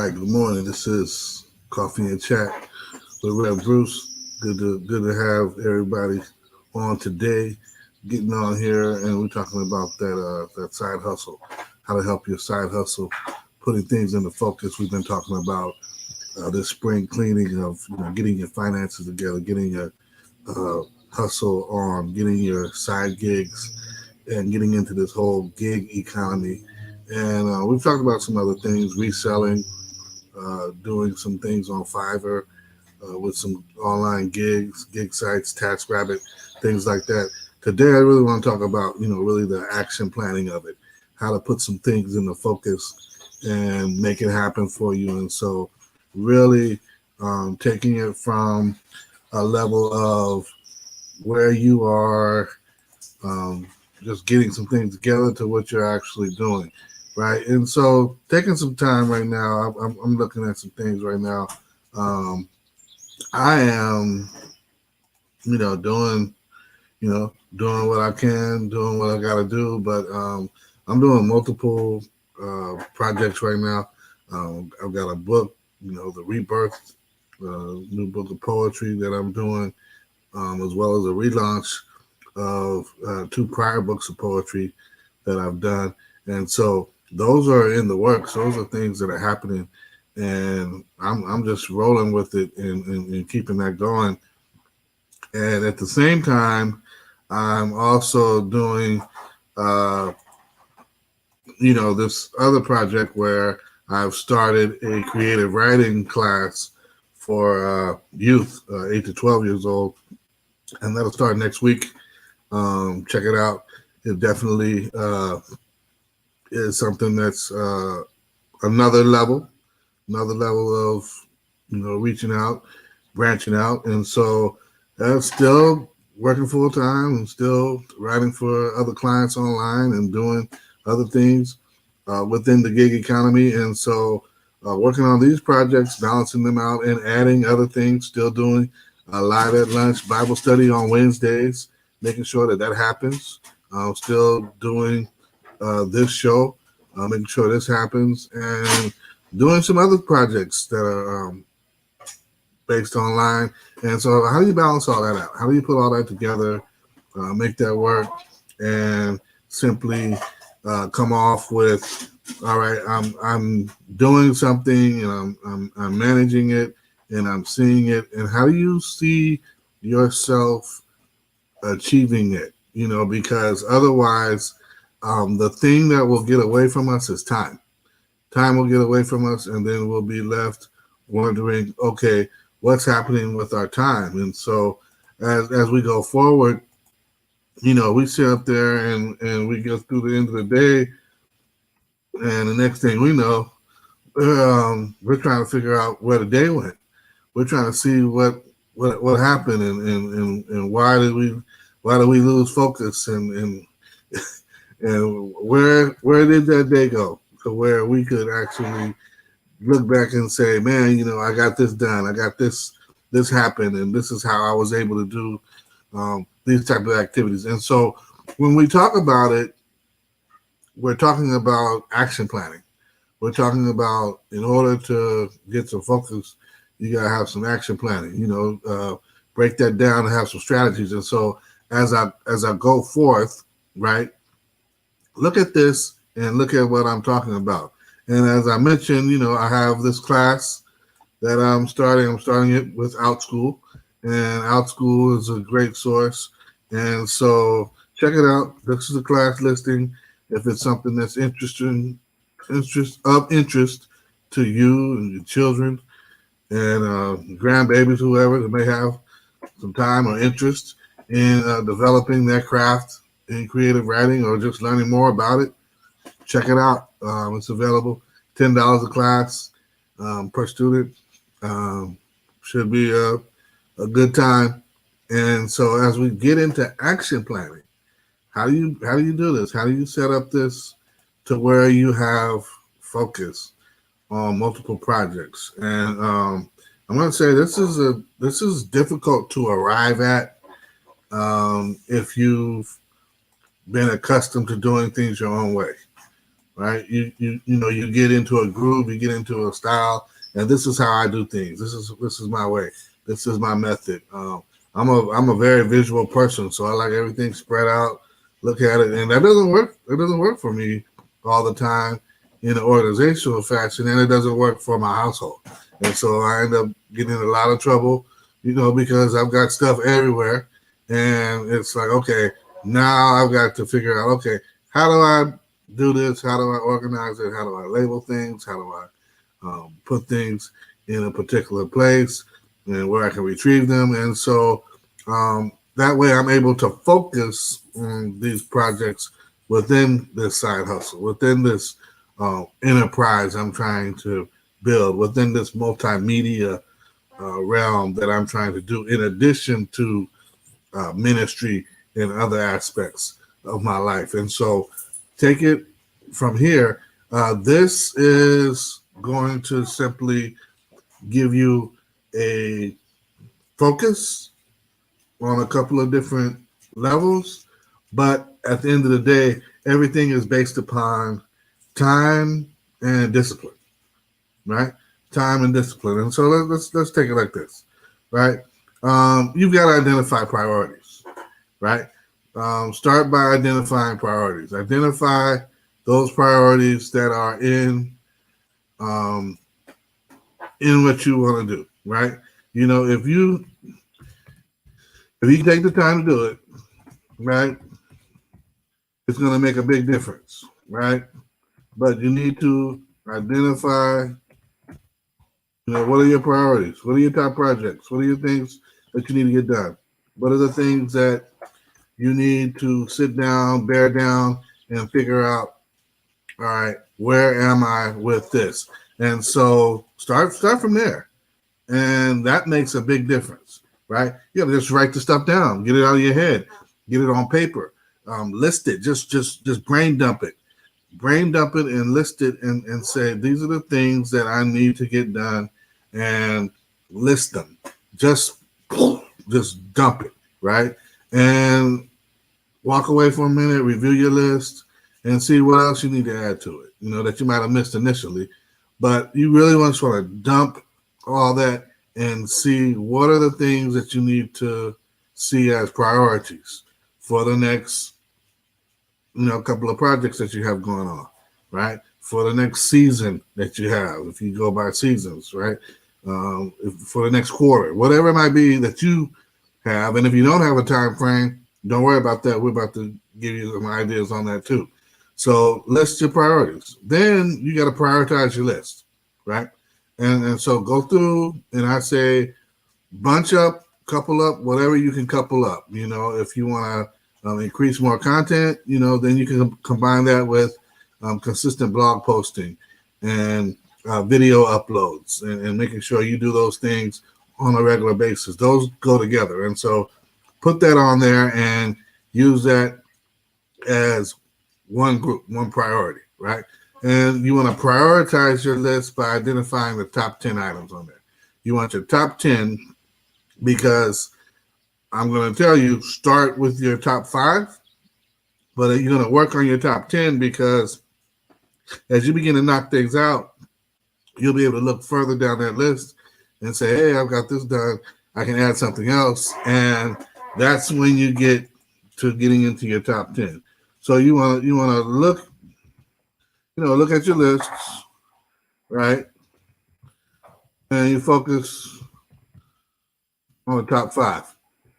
right, good morning. This is Coffee and Chat with Rev Bruce. Good to have everybody on today. Getting on here, and we're talking about that side hustle, how to help your side hustle, putting things into focus. We've been talking about this spring cleaning of getting your finances together, getting your uh, hustle on, getting your side gigs, and getting into this whole gig economy. And we've talked about some other things, reselling, doing some things on Fiverr with some online gigs, gig sites, TaskRabbit, things like that. Today, I really want to talk about, really the action planning of it, how to put some things into focus and make it happen for you. And so, really taking it from a level of where you are, um, just getting some things together to what you're actually doing, right? And so, taking some time right now, I'm looking at some things right now. Um, I am, doing, doing what I can, doing what I got to do, but I'm doing multiple projects right now. I've got a book, The Rebirth, new book of poetry that I'm doing, as well as a relaunch of two prior books of poetry that I've done. And so those are in the works. Those are things that are happening. And I'm just rolling with it and keeping that going. And at the same time, I'm also doing, uh, this other project where I've started a creative writing class for youth, 8 to 12 years old. And that'll start next week. Check it out. It definitely is something that's another level of reaching out, branching out, and so still working full time and still writing for other clients online and doing other things within the gig economy, and so working on these projects, balancing them out, and adding other things. Still doing live at lunch Bible study on Wednesdays, making sure that happens. Still doing this show, making sure this happens, and doing some other projects that are based online. And so, how do you balance all that out? How do you put all that together, make that work, and simply come off with, all right, I'm doing something, and I'm managing it, and I'm seeing it. And how do you see yourself achieving it? Because otherwise, the thing that will get away from us is time. Time will get away from us, and then we'll be left wondering, okay, what's happening with our time? And so, as we go forward, we sit up there and we go through the end of the day, and the next thing we know, we're trying to figure out where the day went. We're trying to see what happened and why did we lose focus and where did that day go, to where we could actually look back and say, man, I got this done, I got this happened, and this is how I was able to do these type of activities. And so when we talk about it, we're talking about action planning. We're talking about, in order to get some focus, you gotta have some action planning. Break that down and have some strategies. And so as I go forth, right, look at this and look at what I'm talking about. And as I mentioned, I have this class that I'm starting. I'm starting it with OutSchool, and OutSchool is a great source. And so check it out. This is a class listing. If it's something that's interest to you and your children and grandbabies, whoever that may have some time or interest in developing their craft in creative writing or just learning more about it, check it out. It's available, $10 a class per student. Should be a good time. And so as we get into action planning, how do you do this? How do you set up this to where you have focus on multiple projects? And I'm going to say this is difficult to arrive at if you've been accustomed to doing things your own way. right? You get into a groove, you get into a style, and this is how I do things. This is my way. This is my method. I'm a very visual person, so I like everything spread out. Look at it, and that doesn't work. It doesn't work for me all the time in an organizational fashion, and it doesn't work for my household. And so I end up getting in a lot of trouble, because I've got stuff everywhere, and it's like, okay, now I've got to figure out, okay, how do I do this? How do I organize it? How do I label things? How do I put things in a particular place and where I can retrieve them? And so that way I'm able to focus on these projects within this side hustle, within this enterprise I'm trying to build, within this multimedia realm that I'm trying to do, in addition to ministry and other aspects of my life. And so take it from here. This is going to simply give you a focus on a couple of different levels, but at the end of the day, everything is based upon time and discipline, right? Time and discipline. And so let's take it like this, right? You've got to identify priorities, right? Start by identifying priorities. Identify those priorities that are in what you want to do, right? If you take the time to do it, right, it's going to make a big difference, right? But you need to identify, what are your priorities? What are your top projects? What are your things that you need to get done? What are the things that you need to sit down, bear down, and figure out, all right, where am I with this? And so start from there. And that makes a big difference, right? You got to just write the stuff down, get it out of your head, get it on paper, list it, just brain dump it. Brain dump it and list it and say, these are the things that I need to get done, and list them. Just dump it, right? And walk away for a minute, review your list, and see what else you need to add to it, that you might have missed initially. But you really want to sort of dump all that and see what are the things that you need to see as priorities for the next couple of projects that you have going on, right? For the next season that you have, if you go by seasons, right? For the next quarter, whatever it might be that you have. And if you don't have a time frame, don't worry about that. We're about to give you some ideas on that too. So list your priorities. Then you got to prioritize your list, right? And so go through, and I say bunch up, couple up, whatever you can couple up. If you want to increase more content, then you can combine that with consistent blog posting and video uploads, and making sure you do those things on a regular basis. Those go together. And so put that on there and use that as one group, one priority, right? And you want to prioritize your list by identifying the top 10 items on there. You want your top 10 because I'm going to tell you, start with your top 5, but you're going to work on your top 10 because as you begin to knock things out, you'll be able to look further down that list and say, hey, I've got this done. I can add something else. And that's when you get to getting into your top 10. So you want to look, look at your lists, right? And you focus on the top 5,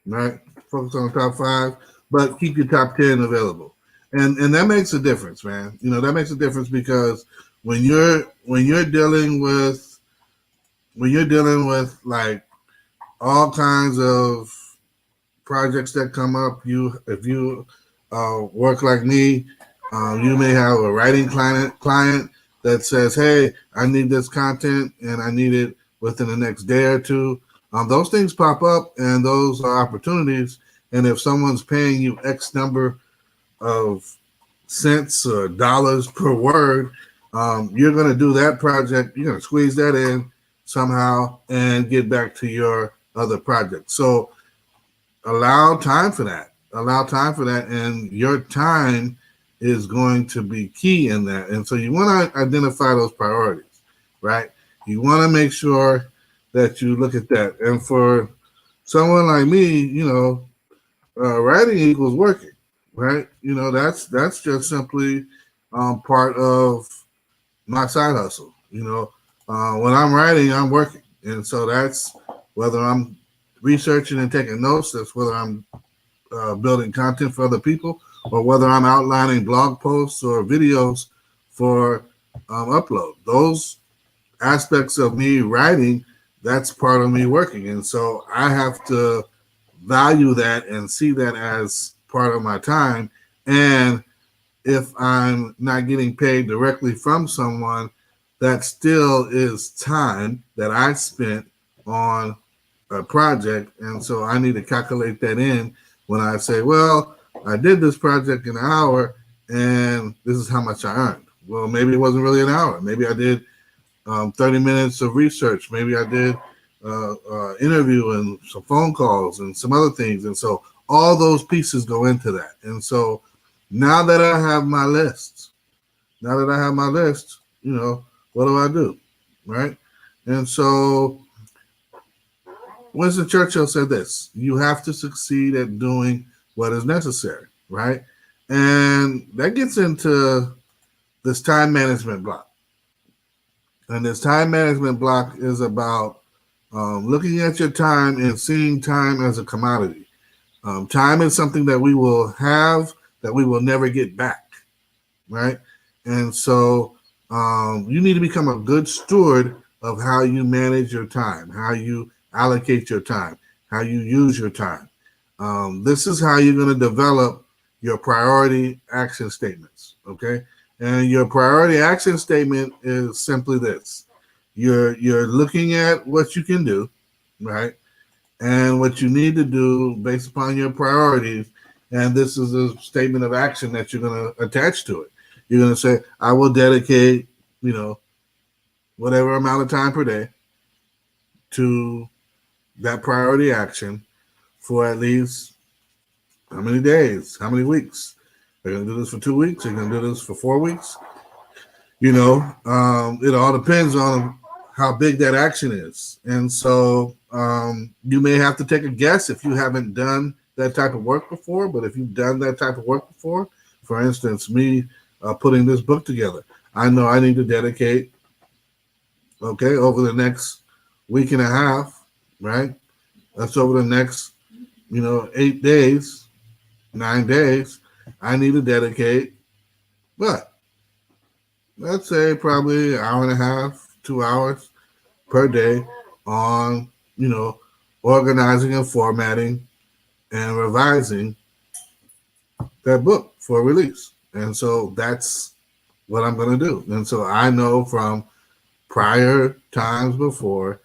right? Focus on the top 5, but keep your top 10 available. And that makes a difference, man. That makes a difference because when you're dealing with like all kinds of projects that come up, if you work like me, you may have a writing client that says, hey, I need this content and I need it within the next day or two. Those things pop up, and those are opportunities. And if someone's paying you X number of cents or dollars per word, you're going to do that project. You're going to squeeze that in somehow and get back to your other project. So allow time for that. And your time is going to be key in that. And so you want to identify those priorities, right? You want to make sure that you look at that. And for someone like me, writing equals working, right? That's just simply part of my side hustle. When I'm writing, I'm working, and so that's whether I'm researching and taking notes. That's whether I'm building content for other people, or whether I'm outlining blog posts or videos for upload. Those aspects of me writing, that's part of me working, and so I have to value that and see that as part of my time. And if I'm not getting paid directly from someone, that still is time that I spent on a project. And so I need to calculate that in when I say, well, I did this project in an hour and this is how much I earned. Well, maybe it wasn't really an hour. Maybe I did 30 minutes of research. Maybe I did interview and some phone calls and some other things. And so all those pieces go into that. And so now that I have my list, what do I do? Right? And so Winston Churchill said this: you have to succeed at doing what is necessary, right? And that gets into this time management block. And this time management block is about looking at your time and seeing time as a commodity. Time is something that we will have that we will never get back, right? And so you need to become a good steward of how you manage your time, how you allocate your time, how you use your time. This is how you're going to develop your priority action statements, okay? And your priority action statement is simply this: you're looking at what you can do, right? And what you need to do based upon your priorities. And this is a statement of action that you're going to attach to it. You're going to say, I will dedicate, whatever amount of time per day to that priority action for at least how many days, how many weeks. They're going to do this for 2 weeks. They're going to do this for 4 weeks. It all depends on how big that action is. And so you may have to take a guess if you haven't done that type of work before. But if you've done that type of work before, for instance, me putting this book together, I know I need to dedicate, over the next week and a half, right? That's over the next, 8 days, 9 days. I need to dedicate what? Let's say probably an hour and a half, 2 hours per day on, organizing and formatting and revising that book for release. And so that's what I'm going to do. And so I know from prior times before,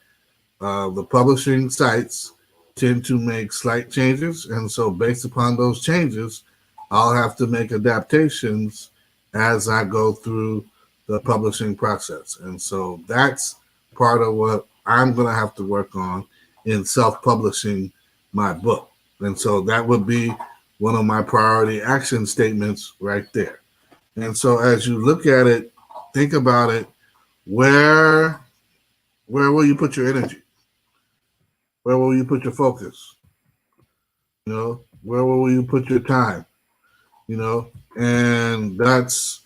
the publishing sites tend to make slight changes. And so based upon those changes, I'll have to make adaptations as I go through the publishing process. And so that's part of what I'm going to have to work on in self-publishing my book. And so that would be one of my priority action statements right there. And so as you look at it, think about it, where will you put your energy? Where will you put your focus? Where will you put your time? And that's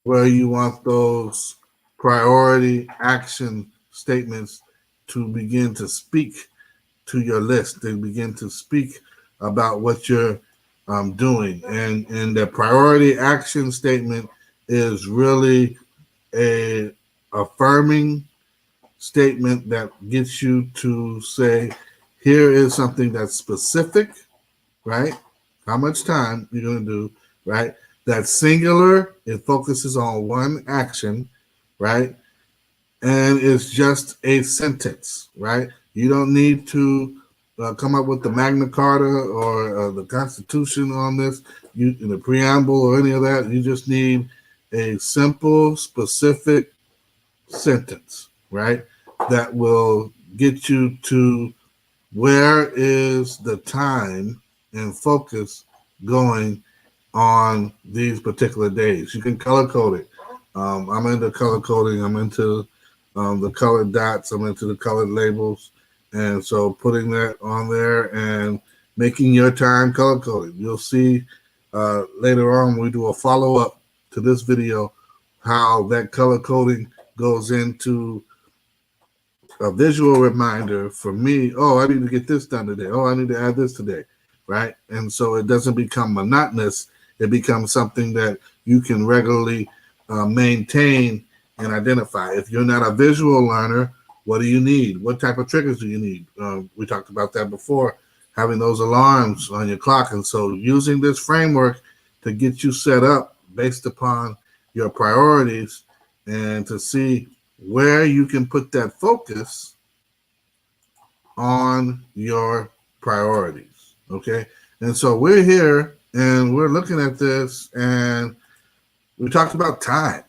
where you want those priority action statements to begin to speak to your list. They begin to speak about what you're doing. And the priority action statement is really a affirming statement that gets you to say, here is something that's specific, right? How much time you're going to do, right? That's singular. It focuses on one action, right? And it's just a sentence, right? You don't need to come up with the Magna Carta or the Constitution on this, in the preamble or any of that. You just need a simple, specific sentence, right? That will get you to where is the time and focus going on these particular days. You can color code it. I'm into color coding. I'm into the colored dots. I'm into the colored labels. And so putting that on there and making your time color coded. You'll see later on when we do a follow-up to this video how that color coding goes into a visual reminder for me. Oh, I need to get this done today. Oh, I need to add this today, right? And so it doesn't become monotonous. It becomes something that you can regularly maintain and identify. If you're not a visual learner, what do you need? What type of triggers do you need? We talked about that before, having those alarms on your clock. And so using this framework to get you set up based upon your priorities and to see where you can put that focus on your priorities. Okay. And so we're here and we're looking at this, and we talked about time.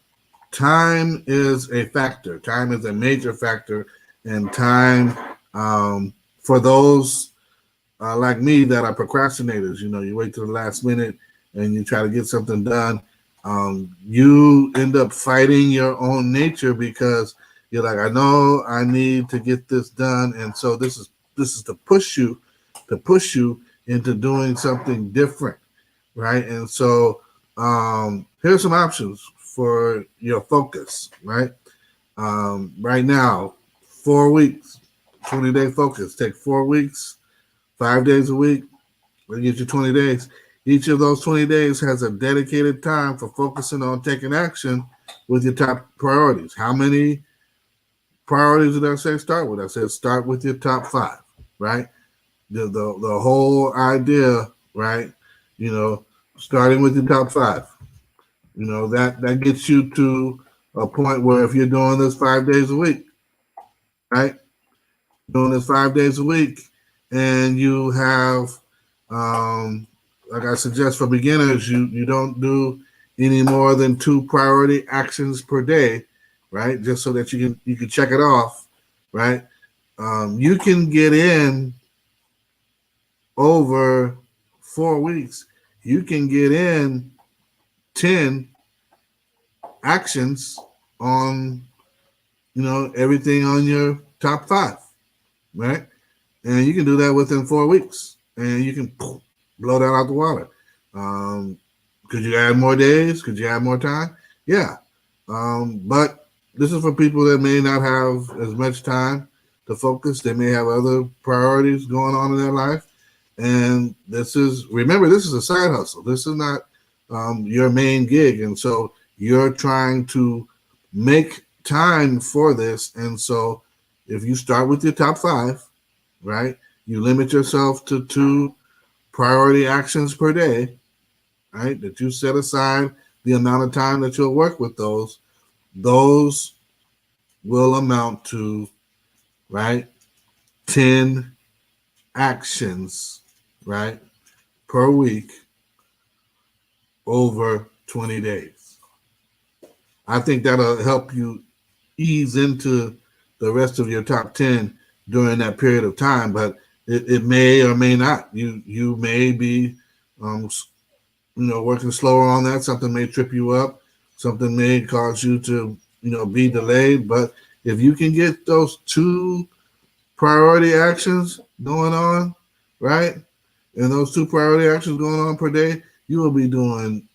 Time is a factor. Time is a major factor. And time, for those like me that are procrastinators, you wait till the last minute and you try to get something done. You end up fighting your own nature because you're like, I know I need to get this done, and so this is to push you into doing something different, right? And so here's some options for your focus, right? Right now, 4 weeks, 20-day focus. Take 4 weeks, 5 days a week. We'll get you 20 days. Each of those 20 days has a dedicated time for focusing on taking action with your top priorities. How many priorities did I say start with? I said start with your top 5, right? The whole idea, right? Starting with your top 5. That gets you to a point where if you're doing this 5 days a week, right? Doing this 5 days a week, and you have like I suggest for beginners, you don't do any more than 2 priority actions per day, right? Just so that you can check it off, right? You can get in over 4 weeks. You can get in 10 actions on everything on your top 5, right? And you can do that within 4 weeks, and you can blow that out the water. Could you add more days? Could you add more time? Yeah. But this is for people that may not have as much time to focus. They may have other priorities going on in their life. And remember, this is a side hustle. This is not your main gig. And so you're trying to make time for this. And so if you start with your top 5, right, you limit yourself to 2 priority actions per day, right, that you set aside the amount of time that you'll work with those will amount to, right, 10 actions, right, per week over 20 days. I think that'll help you ease into the rest of your top 10 during that period of time, but it may or may not. You may be working slower on that. Something may trip you up. Something may cause you to be delayed. But if you can get those 2 priority actions going on, right, and those 2 priority actions going on per day, you will be doing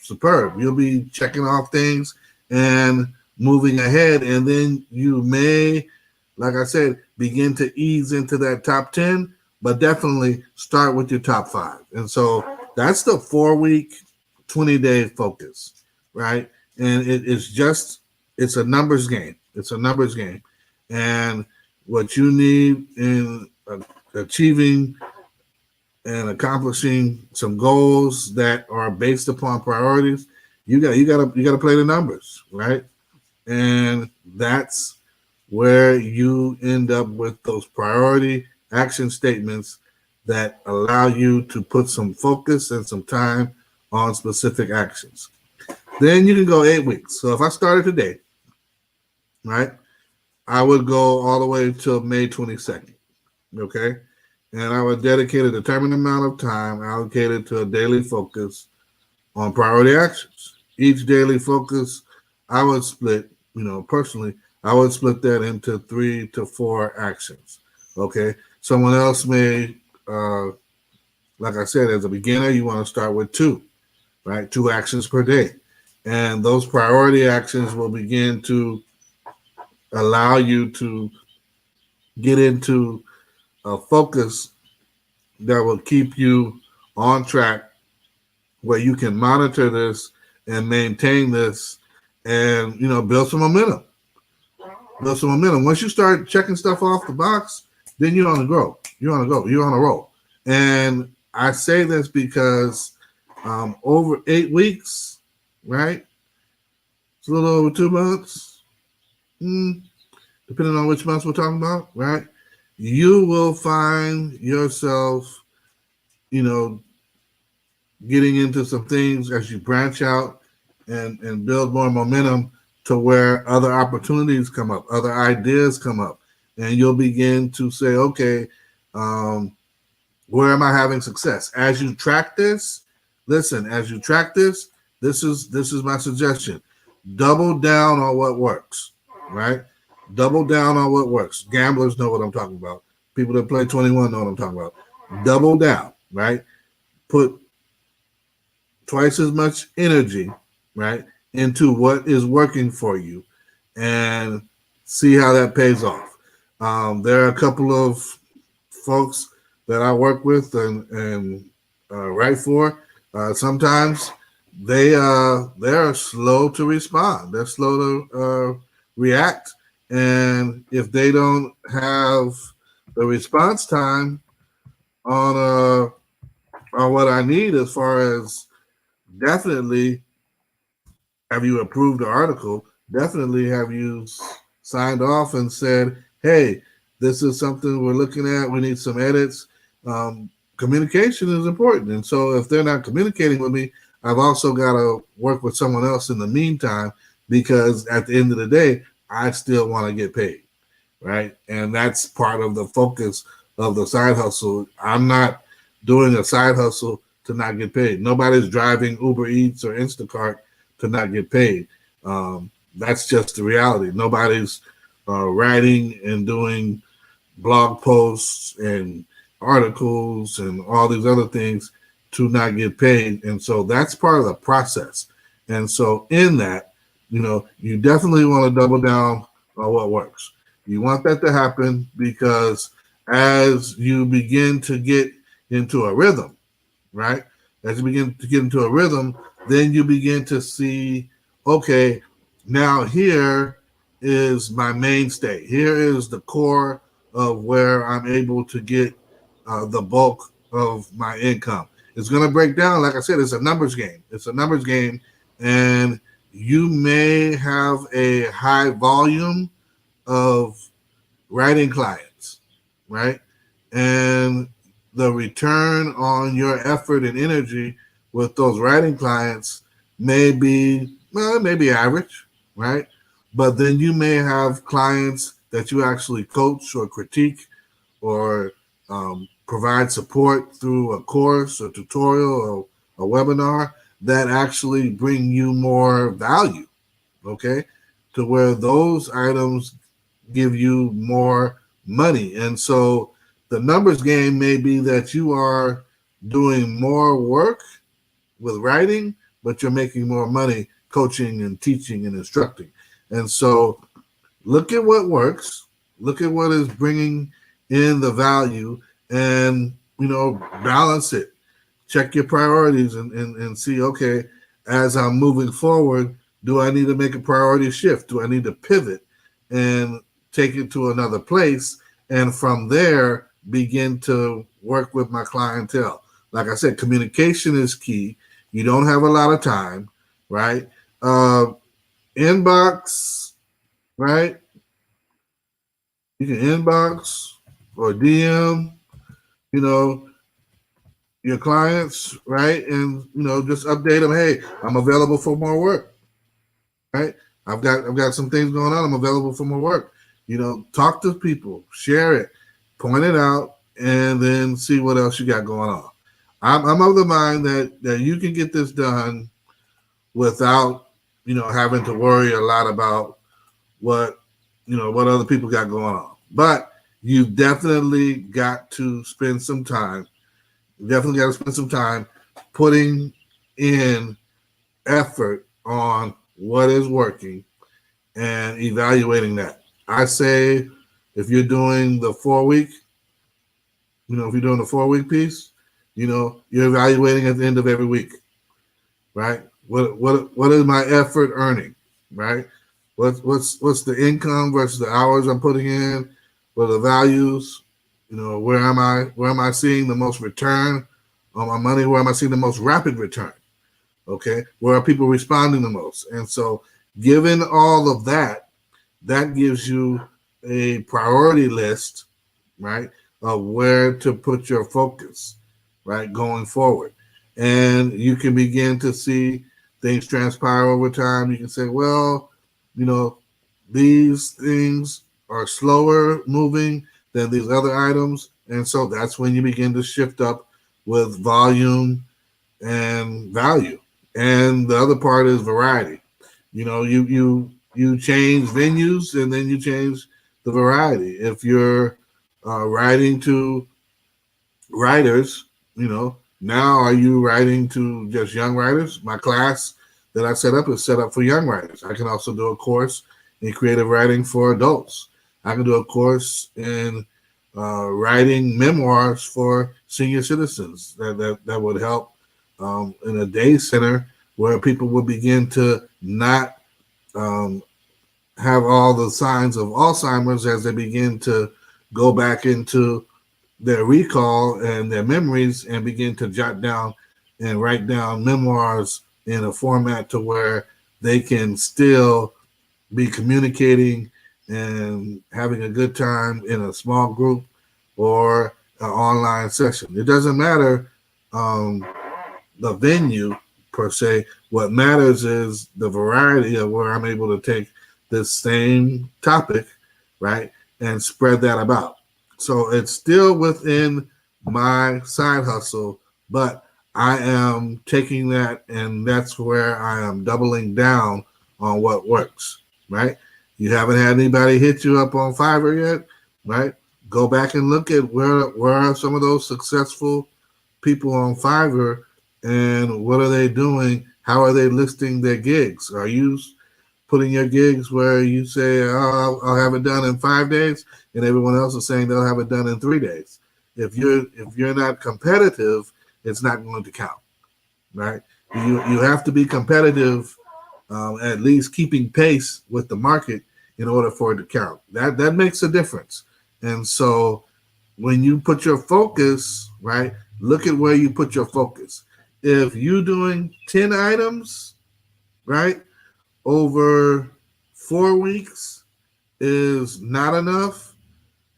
superb. You'll be checking off things and moving ahead, and then you may, like I said, begin to ease into that top 10, but definitely start with your top 5. And so that's the 4-week, 20-day focus, right? And it's a numbers game. It's a numbers game. And what you need in achieving and accomplishing some goals that are based upon priorities, you got to play the numbers, right? And that's where you end up with those priority action statements that allow you to put some focus and some time on specific actions. Then you can go 8 weeks. So if I started today, right, I would go all the way till May 22nd, okay? And I would dedicate a determined amount of time allocated to a daily focus on priority actions. Each daily focus, I would split, personally, I would split that into 3 to 4 actions. Okay. Someone else may, uh, like I said, as a beginner, you want to start with 2, right? 2 actions per day. And those priority actions will begin to allow you to get into a focus that will keep you on track where you can monitor this and maintain this and, build some momentum. Build some momentum. Once you start checking stuff off the box, then you're on the go. You're on the go. You're on a roll. And I say this because over 8 weeks, right? It's a little over 2 months, depending on which months we're talking about, right? You will find yourself, getting into some things as you branch out and build more momentum to where other opportunities come up, other ideas come up, and you'll begin to say, okay, where am I having success? As you track this, listen, as you track this, this is my suggestion. Double down on what works, right? Double down on what works. Gamblers know what I'm talking about. People that play 21 know what I'm talking about. Double down, right? Put twice as much energy, right, into what is working for you and see how that pays off. There are a couple of folks that I work with and write for. Sometimes they're slow to respond. They're slow to react, and if they don't have the response time on what I need as far as definitely have you approved the article, definitely have you signed off and said, hey, this is something we're looking at, we need some edits. Communication is important. And so if they're not communicating with me, I've also got to work with someone else in the meantime, because at the end of the day, I still want to get paid, right? And that's part of the focus of the side hustle. I'm not doing a side hustle to not get paid. Nobody's driving Uber Eats or Instacart to not get paid. That's just the reality. Nobody's writing and doing blog posts and articles and all these other things to not get paid. And so that's part of the process. And so in that, you definitely want to double down on what works. You want that to happen because as you begin to get into a rhythm, right? As you begin to get into a rhythm, then you begin to see, okay, now here is my mainstay. Here is the core of where I'm able to get the bulk of my income. It's going to break down. Like I said, it's a numbers game. It's a numbers game. And you may have a high volume of writing clients, right? And the return on your effort and energy with those writing clients may be, well, it may be average, right? But then you may have clients that you actually coach or critique or provide support through a course, a tutorial, or a webinar that actually bring you more value, okay? To where those items give you more money. And so the numbers game may be that you are doing more work with writing, but you're making more money coaching and teaching and instructing. And so look at what works, look at what is bringing in the value, and balance it. Check your priorities and see, okay, as I'm moving forward, do I need to make a priority shift? Do I need to pivot and take it to another place? And from there, begin to work with my clientele. Like I said, communication is key. You don't have a lot of time, right? Inbox, right? You can inbox or DM, your clients, right? And just update them. Hey, I'm available for more work, right? I've got some things going on. I'm available for more work. Talk to people, share it, point it out, and then see what else you got going on. I'm of the mind that you can get this done without, having to worry a lot about what, what other people got going on. But you definitely got to spend some time. You definitely got to spend some time putting in effort on what is working and evaluating that. I say if you're doing the 4 week, if you're doing the 4 week piece, you're evaluating at the end of every week, right? What is my effort earning, right? What's the income versus the hours I'm putting in? What are the values? Where am I seeing the most return on my money? Where am I seeing the most rapid return? Okay, where are people responding the most? And so, given all of that, that gives you a priority list, right, of where to put your focus, right, going forward. And you can begin to see things transpire over time. You can say, well, you know, these things are slower moving than these other items. And so that's when you begin to shift up with volume and value. And the other part is variety. You change venues and then you change the variety. If you're writing to writers, now are you writing to just young writers? My class that I set up is set up for young writers. I can also do a course in creative writing for adults. I can do a course in writing memoirs for senior citizens that would help in a day center where people would begin to not um, have all the signs of Alzheimer's as they begin to go back into their recall and their memories and begin to jot down and write down memoirs in a format to where they can still be communicating and having a good time in a small group or an online session. It doesn't matter um, the venue per se. What matters is the variety of where I'm able to take this same topic, right, and spread that about. So it's still within my side hustle, but I am taking that and that's where I am doubling down on what works, right? You haven't had anybody hit you up on Fiverr yet, right? Go back and look at where are some of those successful people on Fiverr and what are they doing? How are they listing their gigs? Are you putting your gigs where you say, oh, I'll have it done in 5 days, and everyone else is saying they'll have it done in 3 days? If you're not competitive, it's not going to count, right? You have to be competitive, at least keeping pace with the market in order for it to count. That makes a difference. And so when you put your focus, right, look at where you put your focus. If you're doing 10 items, right, over 4 weeks is not enough,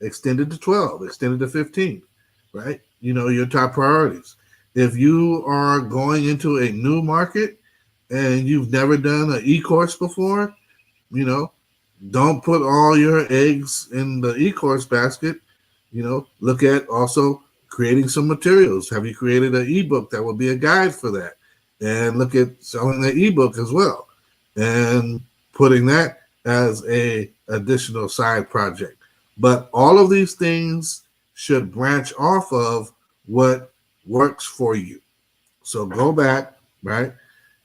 extend it to 12, extend it to 15, right? Your top priorities. If you are going into a new market and you've never done an e-course before, you know, don't put all your eggs in the e-course basket. Look at also creating some materials. Have you created an ebook that will be a guide for that? And look at selling the ebook as well and putting that as a additional side project. But all of these things should branch off of what works for you. So go back, right?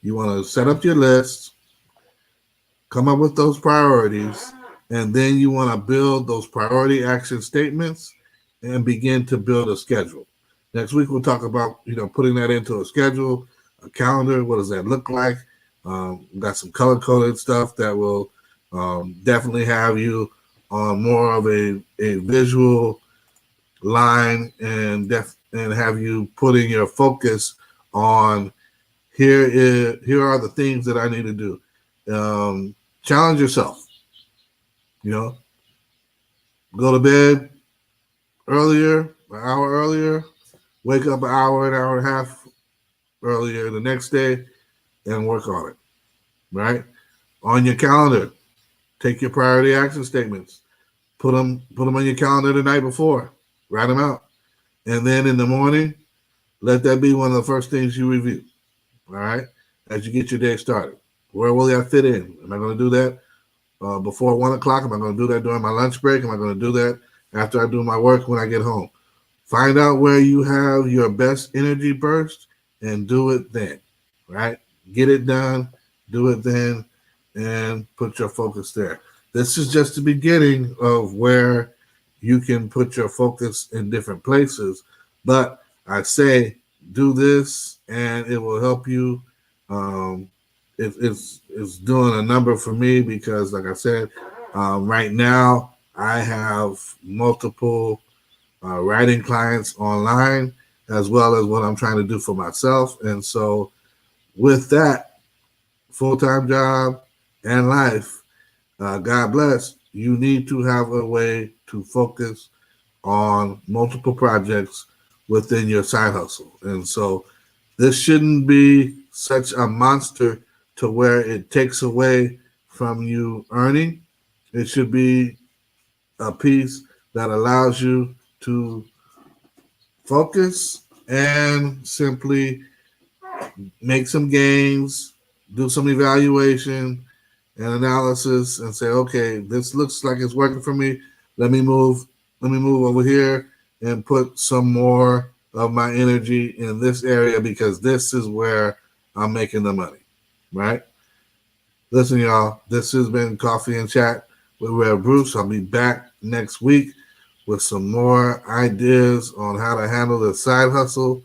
You want to set up your list, come up with those priorities, and then you want to build those priority action statements and begin to build a schedule. Next week we'll talk about putting that into a schedule, a calendar. What does that look like? Got some color coded stuff that will definitely have you on more of a visual line and have you putting your focus on here are the things that I need to do. Challenge yourself. Go to bed earlier, an hour earlier, wake up an hour and a half earlier the next day, and work on it. Right? On your calendar, take your priority action statements, put them on your calendar the night before, write them out, and then in the morning, Let that be one of the first things you review. All right, as you get your day started. Where will I fit in? Am I going to do that before 1 o'clock? Am I going to do that during my lunch break? Am I going to do that after I do my work when I get home? Find out where you have your best energy burst and do it then, right? Get it done, do it then, and put your focus there. This is just the beginning of where you can put your focus in different places. But I say do this, and it will help you. Um, it's doing a number for me because, like I said, right now I have multiple writing clients online as well as what I'm trying to do for myself. And so, with that full time job and life, God bless, you need to have a way to focus on multiple projects within your side hustle. And so, this shouldn't be such a monster to where it takes away from you earning. It should be a piece that allows you to focus and simply make some gains, do some evaluation and analysis, and say, okay, this looks like it's working for me. Let me move. Let me move over here and put some more of my energy in this area because this is where I'm making the money. Right? Listen, y'all. This has been Coffee and Chat with Rev Bruce. I'll be back next week with some more ideas on how to handle the side hustle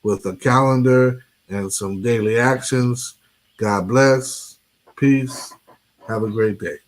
with a calendar and some daily actions. God bless. Peace. Have a great day.